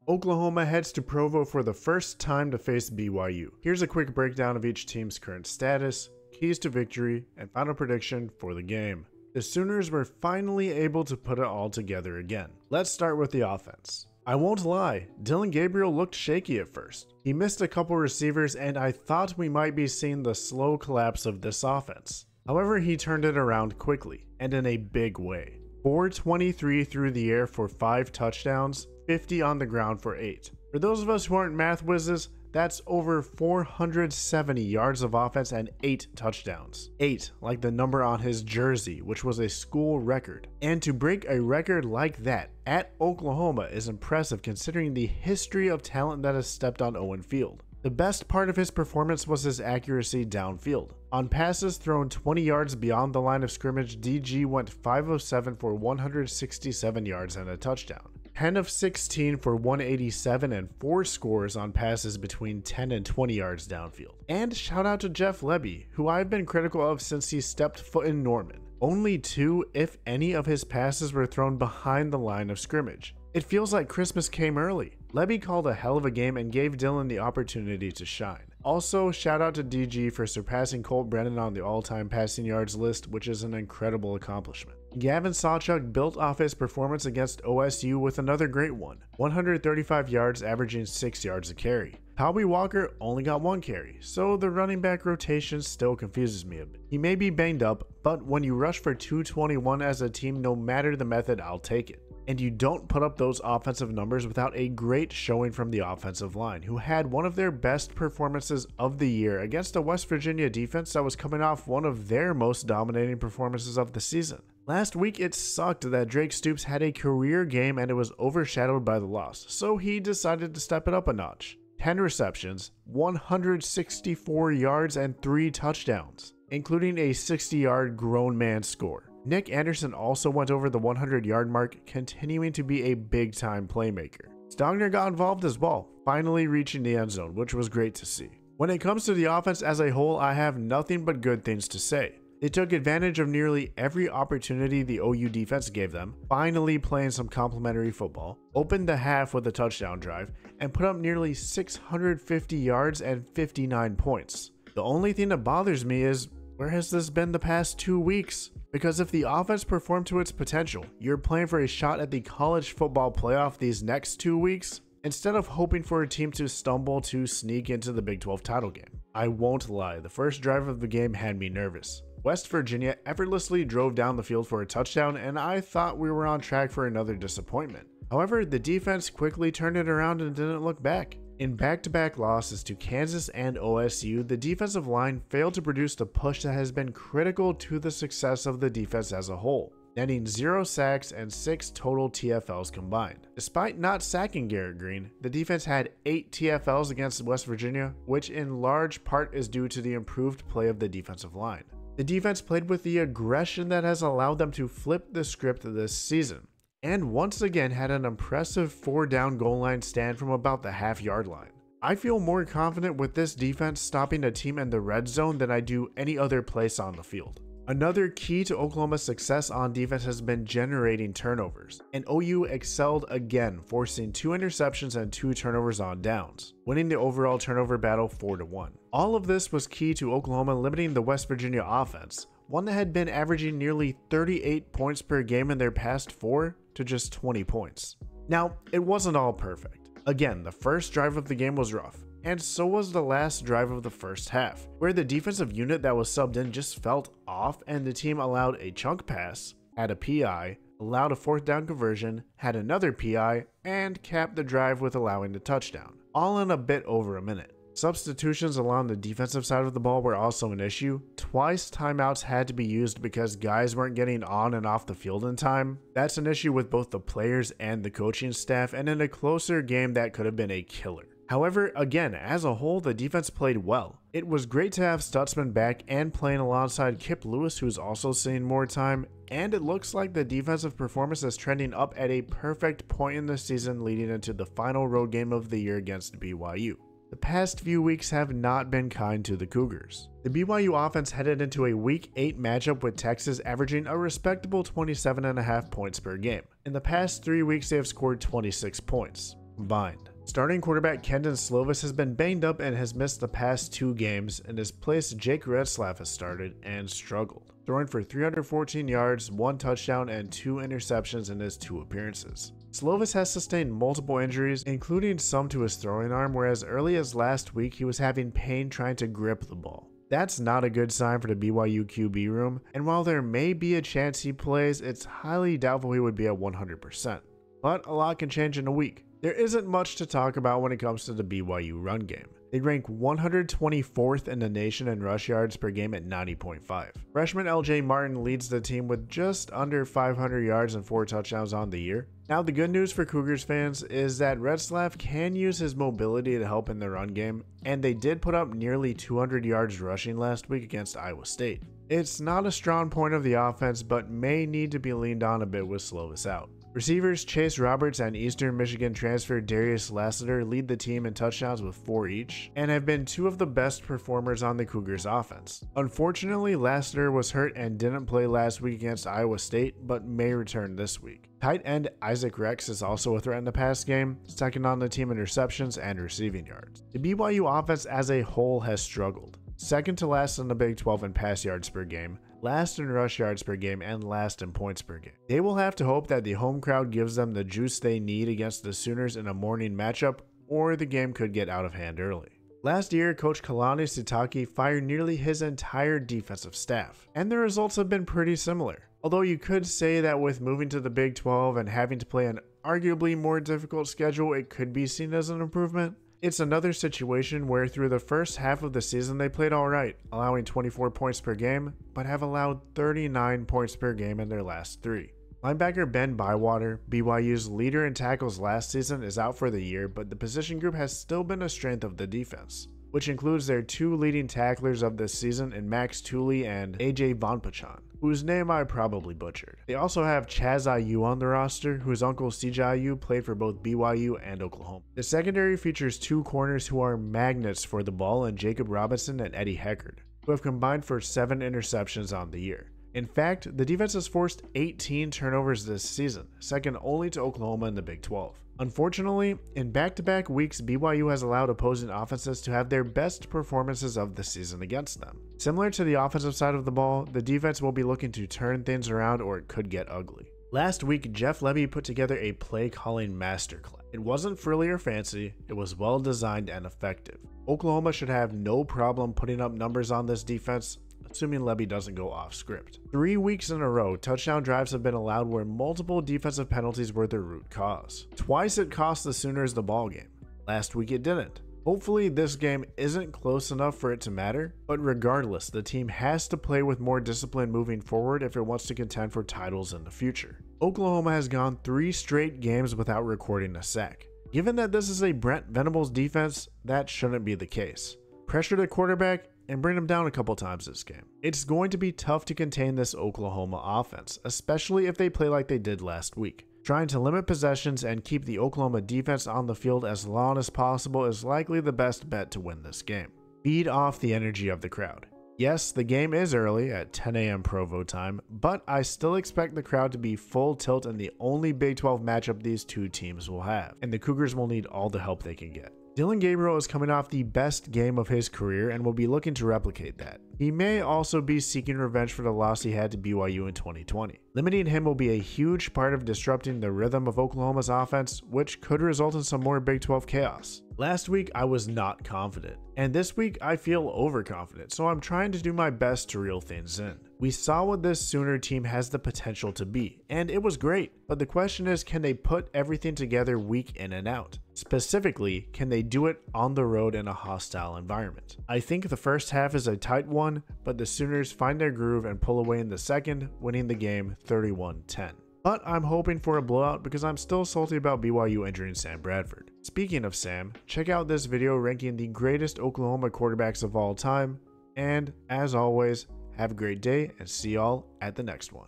Oklahoma heads to Provo for the first time to face BYU. Here's a quick breakdown of each team's current status, keys to victory, and final prediction for the game. The Sooners were finally able to put it all together again. Let's start with the offense. I won't lie, Dillon Gabriel looked shaky at first. He missed a couple receivers and I thought we might be seeing the slow collapse of this offense. However, he turned it around quickly, and in a big way. 423 through the air for 5 touchdowns, 50 on the ground for 8. For those of us who aren't math whizzes, that's over 470 yards of offense and 8 touchdowns. 8, like the number on his jersey, which was a school record. And to break a record like that at Oklahoma is impressive considering the history of talent that has stepped on Owen Field. The best part of his performance was his accuracy downfield. On passes thrown 20 yards beyond the line of scrimmage, DG went 5 of 7 for 167 yards and a touchdown. 10 of 16 for 187 and 4 scores on passes between 10 and 20 yards downfield. And shout out to Jeff Lebby, who I've been critical of since he stepped foot in Norman. Only 2, if any, of his passes were thrown behind the line of scrimmage. It feels like Christmas came early. Lebby called a hell of a game and gave Dillon the opportunity to shine. Also, shout out to DG for surpassing Colt Brennan on the all-time passing yards list, which is an incredible accomplishment. Gavin Sawchuk built off his performance against OSU with another great one, 135 yards averaging 6 yards a carry. Howie Walker only got 1 carry, so the running back rotation still confuses me a bit. He may be banged up, but when you rush for 221 as a team, no matter the method, I'll take it. And you don't put up those offensive numbers without a great showing from the offensive line, who had one of their best performances of the year against a West Virginia defense that was coming off one of their most dominating performances of the season. Last week, it sucked that Drake Stoops had a career game and it was overshadowed by the loss, so he decided to step it up a notch. 10 receptions, 164 yards, and 3 touchdowns, including a 60-yard grown man score. Nick Anderson also went over the 100-yard mark, continuing to be a big-time playmaker. Stogner got involved as well, finally reaching the end zone, which was great to see. When it comes to the offense as a whole, I have nothing but good things to say. They took advantage of nearly every opportunity the OU defense gave them, finally playing some complimentary football, opened the half with a touchdown drive, and put up nearly 650 yards and 59 points. The only thing that bothers me is, where has this been the past 2 weeks? Because if the offense performed to its potential, you're playing for a shot at the college football playoff these next 2 weeks, instead of hoping for a team to stumble to sneak into the Big 12 title game. I won't lie, the first drive of the game had me nervous. West Virginia effortlessly drove down the field for a touchdown, and I thought we were on track for another disappointment. However, the defense quickly turned it around and didn't look back. In back-to-back losses to Kansas and OSU, the defensive line failed to produce the push that has been critical to the success of the defense as a whole, netting 0 sacks and 6 total TFLs combined. Despite not sacking Garrett Green, the defense had 8 TFLs against West Virginia, which in large part is due to the improved play of the defensive line. The defense played with the aggression that has allowed them to flip the script this season, and once again had an impressive 4-down goal line stand from about the half-yard line. I feel more confident with this defense stopping a team in the red zone than I do any other place on the field. Another key to Oklahoma's success on defense has been generating turnovers, and OU excelled again, forcing 2 interceptions and 2 turnovers on downs, winning the overall turnover battle 4-1. All of this was key to Oklahoma limiting the West Virginia offense, one that had been averaging nearly 38 points per game in their past 4 to just 20 points. Now, it wasn't all perfect. Again, the first drive of the game was rough, and so was the last drive of the first half, where the defensive unit that was subbed in just felt off and the team allowed a chunk pass, had a PI, allowed a 4th down conversion, had another PI, and capped the drive with allowing the touchdown, all in a bit over a minute. Substitutions along the defensive side of the ball were also an issue. Twice timeouts had to be used because guys weren't getting on and off the field in time. That's an issue with both the players and the coaching staff, and in a closer game that could have been a killer. However, again, as a whole, the defense played well. It was great to have Stutzman back and playing alongside Kip Lewis, who's also seeing more time, and it looks like the defensive performance is trending up at a perfect point in the season leading into the final road game of the year against BYU. The past few weeks have not been kind to the Cougars. The BYU offense headed into a Week 8 matchup with Texas, averaging a respectable 27.5 points per game. In the past 3 weeks, they have scored 26 points. combined. Starting quarterback Kendon Slovis has been banged up and has missed the past 2 games. In his place, Jake Retzlaff has started and struggled, throwing for 314 yards, 1 touchdown, and 2 interceptions in his 2 appearances. Slovis has sustained multiple injuries, including some to his throwing arm, where as early as last week he was having pain trying to grip the ball. That's not a good sign for the BYU QB room, and while there may be a chance he plays, it's highly doubtful he would be at 100%. But a lot can change in a week. There isn't much to talk about when it comes to the BYU run game. They rank 124th in the nation in rush yards per game at 90.5. Freshman LJ Martin leads the team with just under 500 yards and 4 touchdowns on the year. Now, the good news for Cougars fans is that Retzlaff can use his mobility to help in the run game, and they did put up nearly 200 yards rushing last week against Iowa State. It's not a strong point of the offense, but may need to be leaned on a bit with Slovis out. Receivers Chase Roberts and Eastern Michigan transfer Darius Lassiter lead the team in touchdowns with 4 each, and have been 2 of the best performers on the Cougars offense. Unfortunately, Lassiter was hurt and didn't play last week against Iowa State, but may return this week. Tight end Isaac Rex is also a threat in the pass game, second on the team in receptions and receiving yards. The BYU offense as a whole has struggled, second to last in the Big 12 in pass yards per game, last in rush yards per game, and last in points per game. They will have to hope that the home crowd gives them the juice they need against the Sooners in a morning matchup, or the game could get out of hand early. Last year, Coach Kalani Sitake fired nearly his entire defensive staff, and the results have been pretty similar. Although you could say that with moving to the Big 12 and having to play an arguably more difficult schedule, it could be seen as an improvement. It's another situation where through the first half of the season they played alright, allowing 24 points per game, but have allowed 39 points per game in their last 3. Linebacker Ben Bywater, BYU's leader in tackles last season, is out for the year, but the position group has still been a strength of the defense, which includes their 2 leading tacklers of this season in Max Tooley and AJ Vonpachan, whose name I probably butchered. They also have Chaz Ayu on the roster, whose uncle CJ Ayu played for both BYU and Oklahoma. The secondary features 2 corners who are magnets for the ball in Jacob Robinson and Eddie Heckard, who have combined for 7 interceptions on the year. In fact, the defense has forced 18 turnovers this season, second only to Oklahoma in the Big 12. Unfortunately, in back-to-back weeks, BYU has allowed opposing offenses to have their best performances of the season against them. Similar to the offensive side of the ball, the defense will be looking to turn things around or it could get ugly. Last week, Jeff Levy put together a play-calling masterclass. It wasn't frilly or fancy, it was well-designed and effective. Oklahoma should have no problem putting up numbers on this defense, assuming Levy doesn't go off script. 3 weeks in a row, touchdown drives have been allowed where multiple defensive penalties were the root cause. Twice it cost the Sooners the ball game. Last week it didn't. Hopefully this game isn't close enough for it to matter, but regardless, the team has to play with more discipline moving forward if it wants to contend for titles in the future. Oklahoma has gone 3 straight games without recording a sack. Given that this is a Brent Venables defense, that shouldn't be the case. Pressure the quarterback and bring them down a couple times this game. It's going to be tough to contain this Oklahoma offense, especially if they play like they did last week. Trying to limit possessions and keep the Oklahoma defense on the field as long as possible is likely the best bet to win this game. Feed off the energy of the crowd. Yes, the game is early at 10 a.m. Provo time, but I still expect the crowd to be full tilt in the only Big 12 matchup these 2 teams will have, and the Cougars will need all the help they can get. Dillon Gabriel is coming off the best game of his career and will be looking to replicate that. He may also be seeking revenge for the loss he had to BYU in 2020. Limiting him will be a huge part of disrupting the rhythm of Oklahoma's offense, which could result in some more Big 12 chaos. Last week I was not confident, and this week I feel overconfident, so I'm trying to do my best to reel things in. We saw what this Sooner team has the potential to be, and it was great, but the question is, can they put everything together week in and out? Specifically, can they do it on the road in a hostile environment? I think the first half is a tight one, but the Sooners find their groove and pull away in the second, winning the game 31-10. But I'm hoping for a blowout because I'm still salty about BYU injuring Sam Bradford. Speaking of Sam, check out this video ranking the greatest Oklahoma quarterbacks of all time, and as always, have a great day and see y'all at the next one.